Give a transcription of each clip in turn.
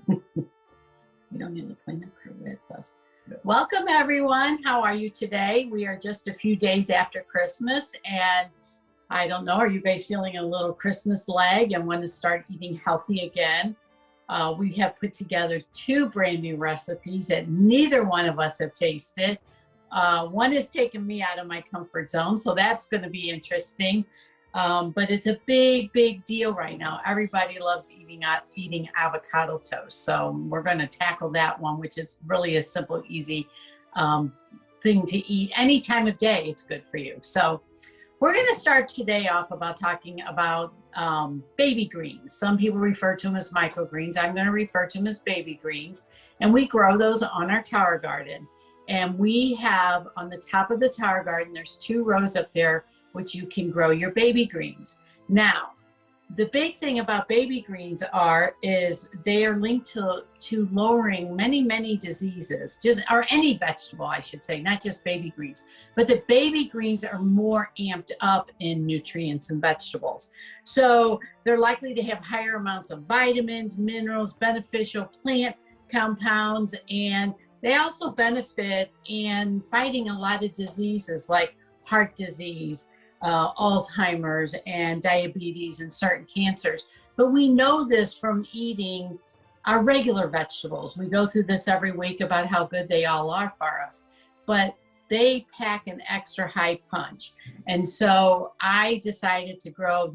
We don't need the cleanup crew with us. Yeah. Welcome, everyone. How are you today? We are just a few days after Christmas, and I don't know, are you guys feeling a little Christmas lag and want to start eating healthy again? We have put together 2 brand new recipes that neither one of us have tasted. One has taken me out of my comfort zone, so that's going to be interesting. But it's a big, big deal right now. Everybody loves eating avocado toast. So we're going to tackle that one, which is really a simple, easy thing to eat any time of day. It's good for you. So we're going to start today off about talking about baby greens. Some people refer to them as microgreens. I'm going to refer to them as baby greens. And we grow those on our tower garden. And we have on the top of the tower garden, there's 2 rows up there which you can grow your baby greens. Now, the big thing about baby greens is they are linked to lowering many diseases, or any vegetable, I should say, not just baby greens. But the baby greens are more amped up in nutrients and vegetables. So they're likely to have higher amounts of vitamins, minerals, beneficial plant compounds, and they also benefit in fighting a lot of diseases like heart disease, Alzheimer's, and diabetes, and certain cancers. But we know this from eating our regular vegetables. We go through this every week about how good they all are for us, but they pack an extra high punch. And so I decided to grow,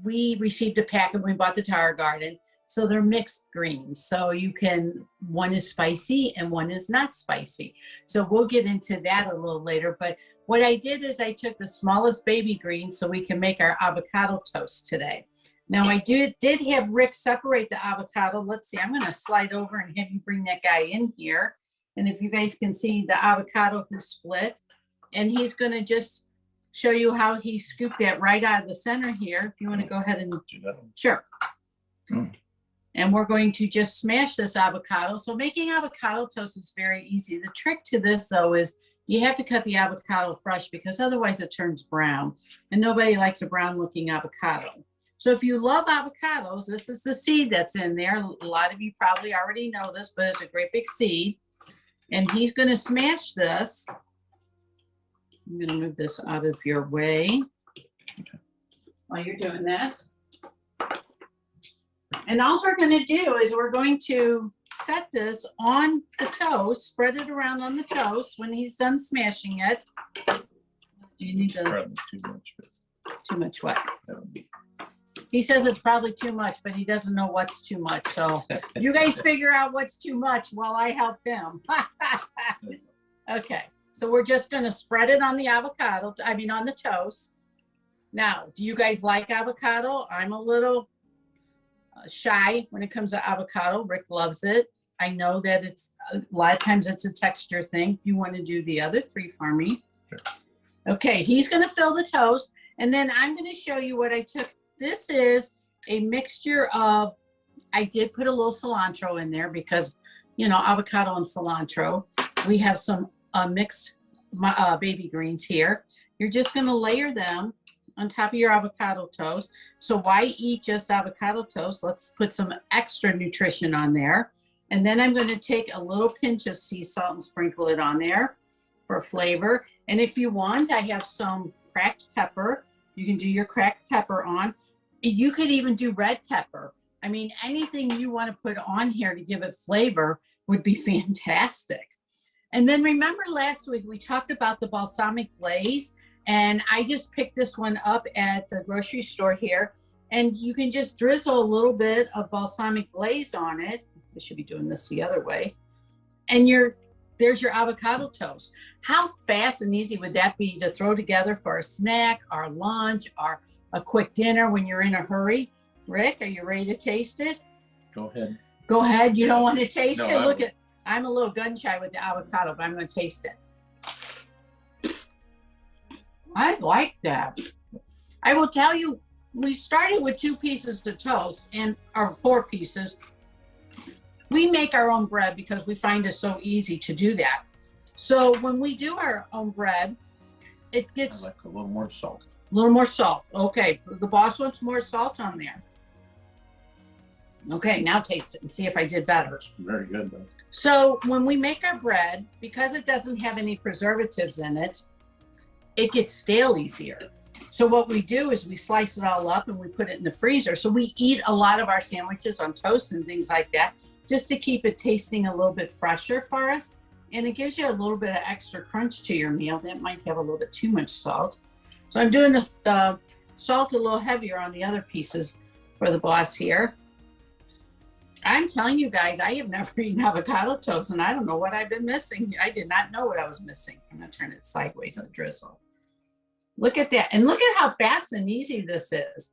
we received a packet when we bought the tower garden. So they're mixed greens. So one is spicy and one is not spicy. So we'll get into that a little later. But what I did is I took the smallest baby green so we can make our avocado toast today. Now I did have Rick separate the avocado. Let's see, I'm gonna slide over and have you bring that guy in here. And if you guys can see the avocado who split, and he's gonna just show you how he scooped that right out of the center here. If you wanna go ahead and do that. Sure. And we're going to just smash this avocado. So making avocado toast is very easy. The trick to this though is you have to cut the avocado fresh because otherwise it turns brown. And nobody likes a brown looking avocado. So if you love avocados, this is the seed that's in there. A lot of you probably already know this, but it's a great big seed. And he's gonna smash this. I'm gonna move this out of your way while you're doing that. And all we're going to do is we're going to set this on the toast, spread it around on the toast when he's done smashing it. You need to too much. Too much what? He says it's probably too much, but he doesn't know what's too much. So you guys figure out what's too much while I help him. Okay, so we're just going to spread it on the avocado, on the toast. Now, do you guys like avocado? I'm a little shy when it comes to avocado. Rick loves it. I know that it's a lot of times it's a texture thing. You want to do the other 3 for me? Sure. Okay, he's going to fill the toast, and then I'm going to show you what I took. This is a mixture of, I did put a little cilantro in there because, avocado and cilantro. We have some mixed baby greens here. You're just going to layer them on top of your avocado toast. So why eat just avocado toast? Let's put some extra nutrition on there. And then I'm going to take a little pinch of sea salt and sprinkle it on there for flavor. And if you want, I have some cracked pepper. You can do your cracked pepper on. You could even do red pepper. Anything you want to put on here to give it flavor would be fantastic. And then remember last week we talked about the balsamic glaze. And I just picked this one up at the grocery store here. And you can just drizzle a little bit of balsamic glaze on it. I should be doing this the other way. And there's your avocado toast. How fast and easy would that be to throw together for a snack or lunch or a quick dinner when you're in a hurry? Rick, are you ready to taste it? Go ahead. Go ahead. You don't want to taste it? I'm a little gun shy with the avocado, but I'm going to taste it. I like that. I will tell you, we started with 2 pieces of toast or 4 pieces. We make our own bread because we find it so easy to do that. So when we do our own bread, it gets I like a little more salt. A little more salt. Okay, the boss wants more salt on there. Okay, now taste it and see if I did better. That's very good, though. So when we make our bread, because it doesn't have any preservatives in it, it gets stale easier. So what we do is we slice it all up and we put it in the freezer. So we eat a lot of our sandwiches on toast and things like that, just to keep it tasting a little bit fresher for us. And it gives you a little bit of extra crunch to your meal. That might have a little bit too much salt. So I'm doing this salt a little heavier on the other pieces for the boss here. I'm telling you guys, I have never eaten avocado toast, and I don't know what I've been missing. I did not know what I was missing. I'm going to turn it sideways to drizzle. Look at that. And look at how fast and easy this is.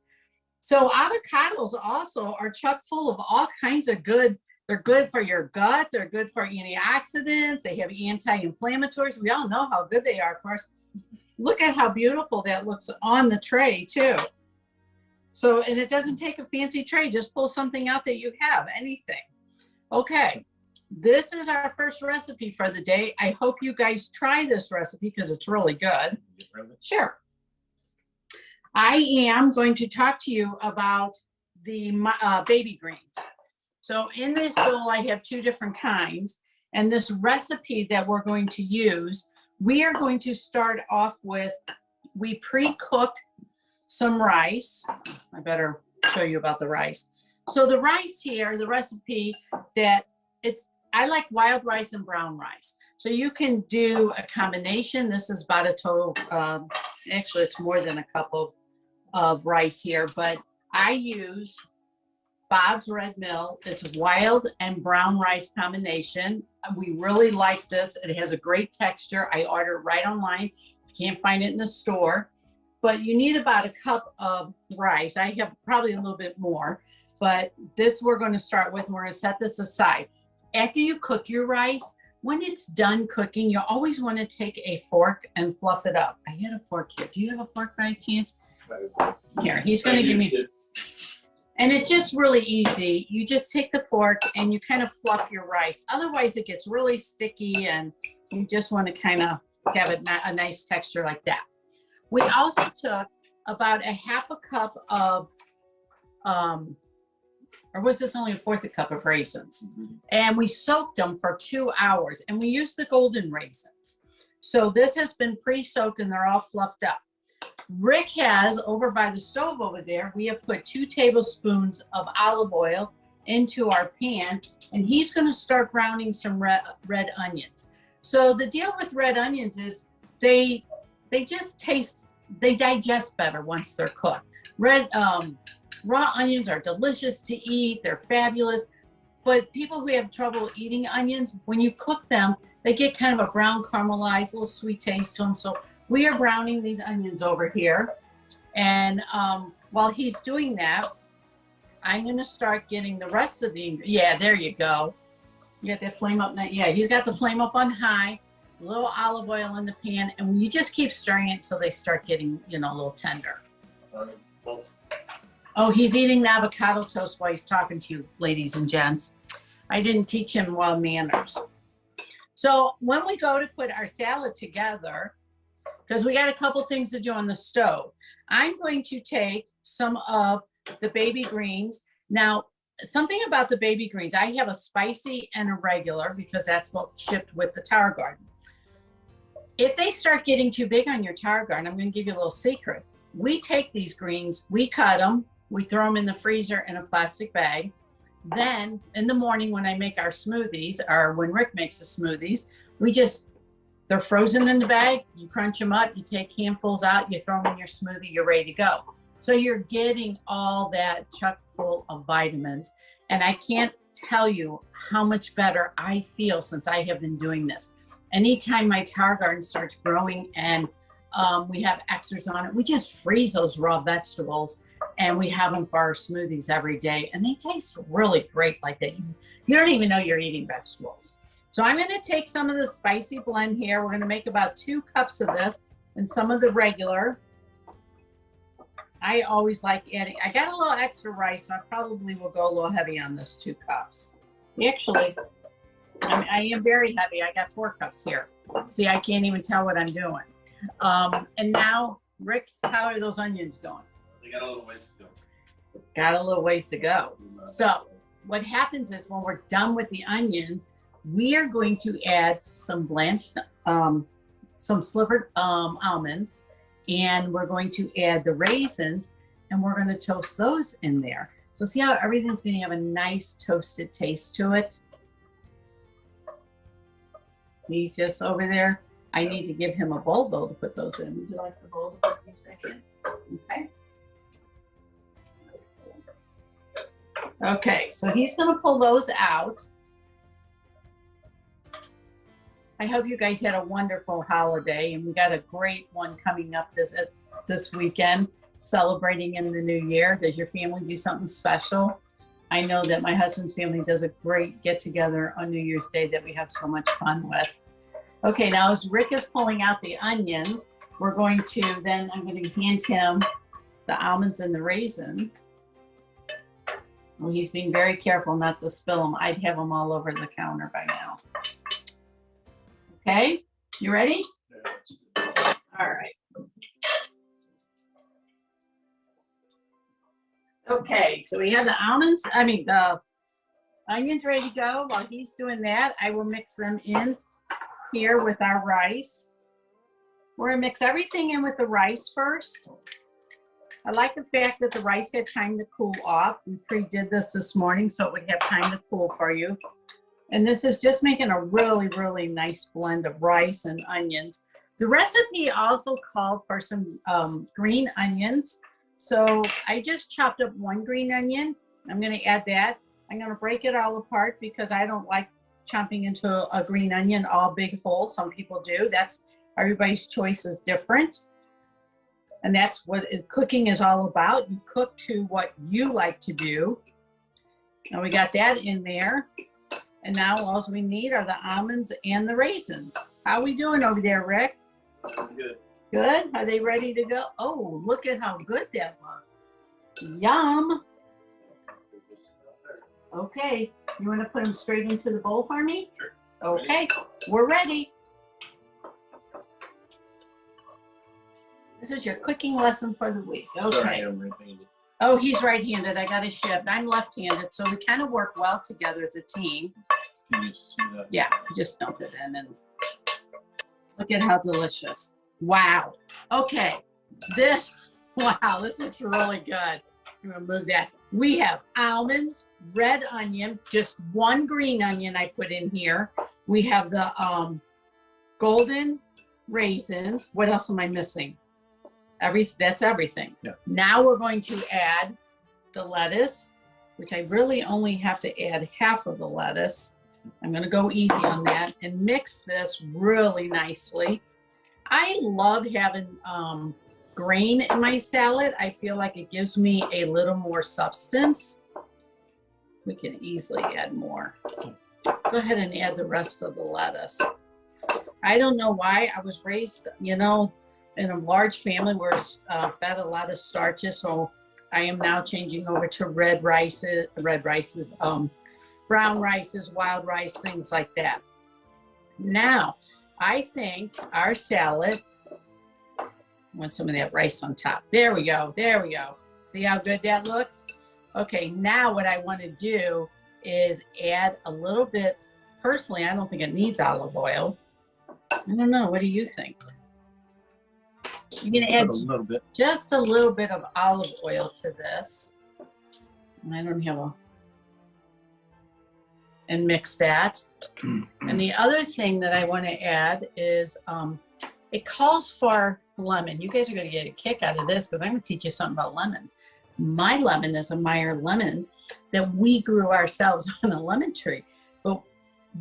So avocados also are chock full of all kinds of good. They're good for your gut. They're good for antioxidants. They have anti-inflammatories. We all know how good they are for us. Look at how beautiful that looks on the tray too. So, and it doesn't take a fancy tray. Just pull something out that you have, anything. Okay, this is our first recipe for the day. I hope you guys try this recipe because it's really good. Sure. I am going to talk to you about the baby greens. So in this bowl, I have two different kinds. And this recipe that we're going to use, we are going to start off with, we pre-cooked some rice. I better show you about the rice. So the rice here, the recipe that I like wild rice and brown rice. So you can do a combination. This is about a total, actually it's more than a cup of rice here, but I use Bob's Red Mill. It's wild and brown rice combination. We really like this. It has a great texture. I order it right online. You can't find it in the store. But you need about a cup of rice. I have probably a little bit more, but this we're going to start with. We're going to set this aside. After you cook your rice, when it's done cooking, you always want to take a fork and fluff it up. I had a fork here. Do you have a fork by chance? Here, he's going to give me. And it's just really easy. You just take the fork and you kind of fluff your rice. Otherwise, it gets really sticky and you just want to kind of have a nice texture like that. We also took about a half a cup of, or was this only a fourth a cup of raisins? And we soaked them for 2 hours and we used the golden raisins. So this has been pre-soaked and they're all fluffed up. Rick has, over by the stove over there, we have put 2 tablespoons of olive oil into our pan and he's going to start browning some red onions. So the deal with red onions is they just taste, they digest better once they're cooked. Raw onions are delicious to eat. They're fabulous. But people who have trouble eating onions, when you cook them, they get kind of a brown caramelized, little sweet taste to them. So we are browning these onions over here. And while he's doing that, I'm going to start getting the rest of the, yeah, there you go. You got that flame up now. Yeah, he's got the flame up on high. A little olive oil in the pan, and you just keep stirring it until they start getting, you know, a little tender. Oh, he's eating the avocado toast while he's talking to you, ladies and gents. I didn't teach him well manners. So when we go to put our salad together, because we got a couple things to do on the stove, I'm going to take some of the baby greens. Now, something about the baby greens, I have a spicy and a regular because that's what shipped with the Tower Garden. If they start getting too big on your Tower Garden, I'm going to give you a little secret. We take these greens, we cut them, we throw them in the freezer in a plastic bag. Then in the morning when I make our smoothies, or when Rick makes the smoothies, they're frozen in the bag, you crunch them up, you take handfuls out, you throw them in your smoothie, you're ready to go. So you're getting all that chock full of vitamins. And I can't tell you how much better I feel since I have been doing this. Anytime my Tower Garden starts growing and we have extras on it, we just freeze those raw vegetables and we have them for our smoothies every day. And they taste really great like that. You don't even know you're eating vegetables. So I'm going to take some of the spicy blend here. We're going to make about 2 cups of this and some of the regular. I always like adding, I got a little extra rice, so I probably will go a little heavy on this 2 cups. Actually, I am very heavy. I got 4 cups here. See, I can't even tell what I'm doing. And now, Rick, how are those onions going? They got a little ways to go. Got a little ways to go. So what happens is when we're done with the onions, we are going to add some blanched, some slivered almonds, and we're going to add the raisins, and we're going to toast those in there. So see how everything's going to have a nice toasted taste to it? He's just over there. I need to give him a bowl though to put those in. Would you like the bowl to put these back in? Okay. Okay, so he's going to pull those out. I hope you guys had a wonderful holiday, and we got a great one coming up this weekend, celebrating in the new year. Does your family do something special? I know that my husband's family does a great get-together on New Year's Day that we have so much fun with. Okay, now as Rick is pulling out the onions, we're going to then, I'm going to hand him the almonds and the raisins. Well, he's being very careful not to spill them. I'd have them all over the counter by now. Okay, you ready? All right. Okay, so we have the the onions ready to go. While he's doing that, I will mix them in here with our rice. We're gonna mix everything in with the rice first. I like the fact that the rice had time to cool off. We pre-did this morning so it would have time to cool for you. And this is just making a really, really nice blend of rice and onions. The recipe also called for some green onions. So I just chopped up one green onion. I'm gonna add that. I'm gonna break it all apart because I don't like chopping into a green onion all big whole. Some people do. Everybody's choice is different. And that's what cooking is all about. You cook to what you like to do. And we got that in there. And now all we need are the almonds and the raisins. How are we doing over there, Rick? Good. Good? Are they ready to go? Oh, look at how good that looks. Yum. Okay. You want to put them straight into the bowl for me? Sure. Okay. We're ready. This is your cooking lesson for the week. Okay. Sorry, I'm right-handed. Oh, he's right-handed. I got to shift. I'm left-handed, so we kind of work well together as a team. Can you see that? Yeah, just dump it in and look at how delicious. Wow. Okay. This looks really good. I'm gonna move that. We have almonds, red onion, just one green onion I put in here. We have the golden raisins. What else am I missing? That's everything. Yeah. Now we're going to add the lettuce, which I really only have to add half of the lettuce. I'm going to go easy on that and mix this really nicely. I love having grain in my salad. I feel like it gives me a little more substance. We can easily add more. Go ahead and add the rest of the lettuce. I don't know why. I was raised, in a large family where fed a lot of starches, so I am now changing over to brown rices, wild rice, things like that. Now, I think our salad, I want some of that rice on top. There we go, there we go. See how good that looks? Okay, now what I want to do is add a little bit, personally, I don't think it needs olive oil. I don't know, what do you think? You're gonna add a little bit. Just a little bit of olive oil to this. And I don't have and mix that. And the other thing that I want to add is it calls for lemon. You guys are going to get a kick out of this because I'm going to teach you something about lemon. My lemon is a Meyer lemon that we grew ourselves on a lemon tree. But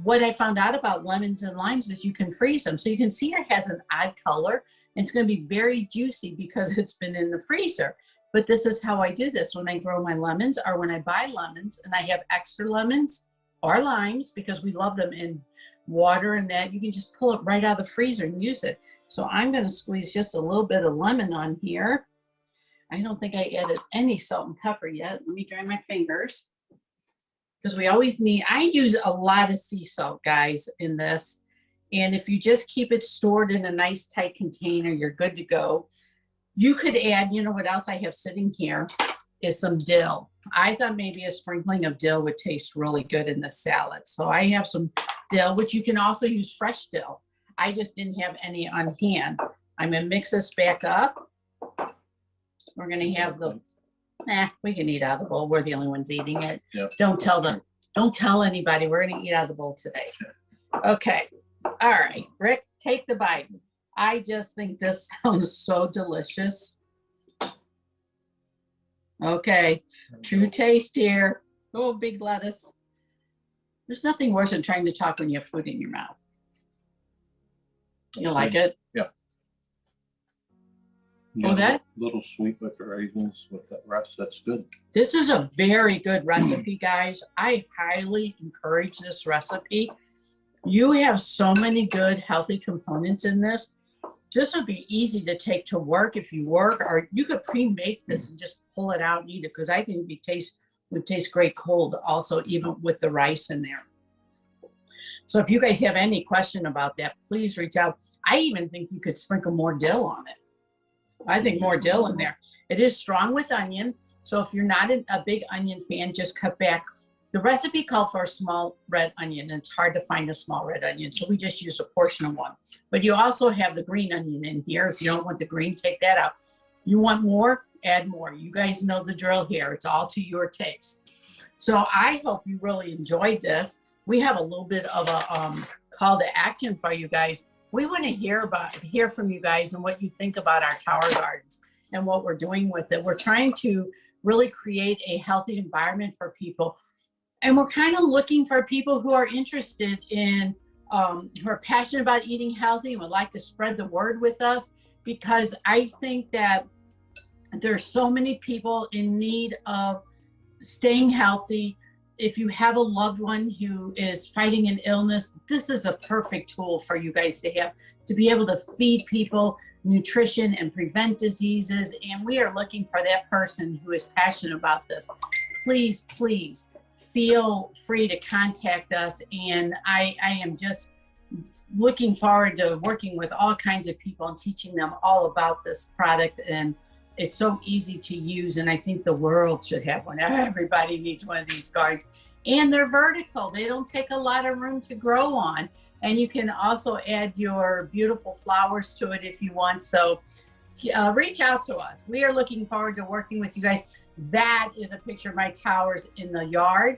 what I found out about lemons and limes is you can freeze them. So you can see it has an odd color. And it's going to be very juicy because it's been in the freezer. But this is how I do this when I grow my lemons or when I buy lemons and I have extra lemons or limes because we love them in water and that. You can just pull it right out of the freezer and use it. So I'm going to squeeze just a little bit of lemon on here. I don't think I added any salt and pepper yet. Let me dry my fingers. Because we always need, I use a lot of sea salt, guys, in this. And if you just keep it stored in a nice tight container, you're good to go. You could add, you know what else I have sitting here is some dill. I thought maybe a sprinkling of dill would taste really good in the salad. So I have some dill, which you can also use fresh dill. I just didn't have any on hand. I'm gonna mix this back up. We're gonna have the, we can eat out of the bowl. We're the only ones eating it. Yep, Don't tell anybody. We're gonna eat out of the bowl today. Okay, all right, Rick, take the bite. I just think this sounds so delicious. Okay, true taste here. Oh, big lettuce. There's nothing worse than trying to talk when you have food in your mouth. You like it? Yeah. Oh, that? Little sweet with the raisins with that rest. That's good. This is a very good recipe, guys. I highly encourage this recipe. You have so many good, healthy components in this. This would be easy to take to work if you work, or you could pre-make this and just pull it out and eat it, because I think it would taste great cold also, even with the rice in there. So if you guys have any question about that, please reach out. I even think you could sprinkle more dill on it. I think more dill in there. It is strong with onion. So if you're not a big onion fan, just cut back. The recipe called for a small red onion, and it's hard to find a small red onion. So we just used a portion of one. But you also have the green onion in here. If you don't want the green, take that out. You want more, add more. You guys know the drill here. It's all to your taste. So I hope you really enjoyed this. We have a little bit of a call to action for you guys. We want to hear from you guys and what you think about our tower gardens and what we're doing with it. We're trying to really create a healthy environment for people. And we're kind of looking for people who are interested in, who are passionate about eating healthy and would like to spread the word with us, because I think that there's so many people in need of staying healthy. If you have a loved one who is fighting an illness, this is a perfect tool for you guys to have, to be able to feed people nutrition and prevent diseases. And we are looking for that person who is passionate about this. Please, please feel free to contact us. And I am just looking forward to working with all kinds of people and teaching them all about this product. And it's so easy to use, and I think the world should have one. Everybody needs one of these gardens. And they're vertical. They don't take a lot of room to grow on. And you can also add your beautiful flowers to it if you want. So reach out to us. We are looking forward to working with you guys. That is a picture of my towers in the yard.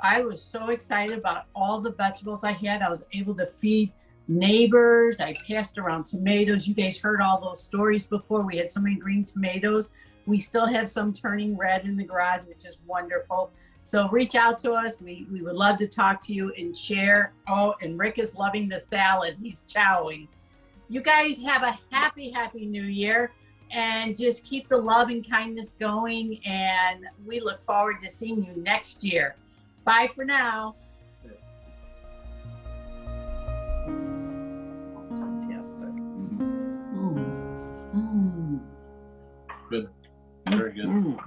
I was so excited about all the vegetables I had. I was able to feed neighbors. I passed around tomatoes. You guys heard all those stories before. We had so many green tomatoes. We still have some turning red in the garage, which is wonderful. So reach out to us. We would love to talk to you and share. Oh, and Rick is loving the salad. He's chowing. You guys have a happy, happy new year, and just keep the love and kindness going. And we look forward to seeing you next year. Bye for now. Fantastic. Good. Very good.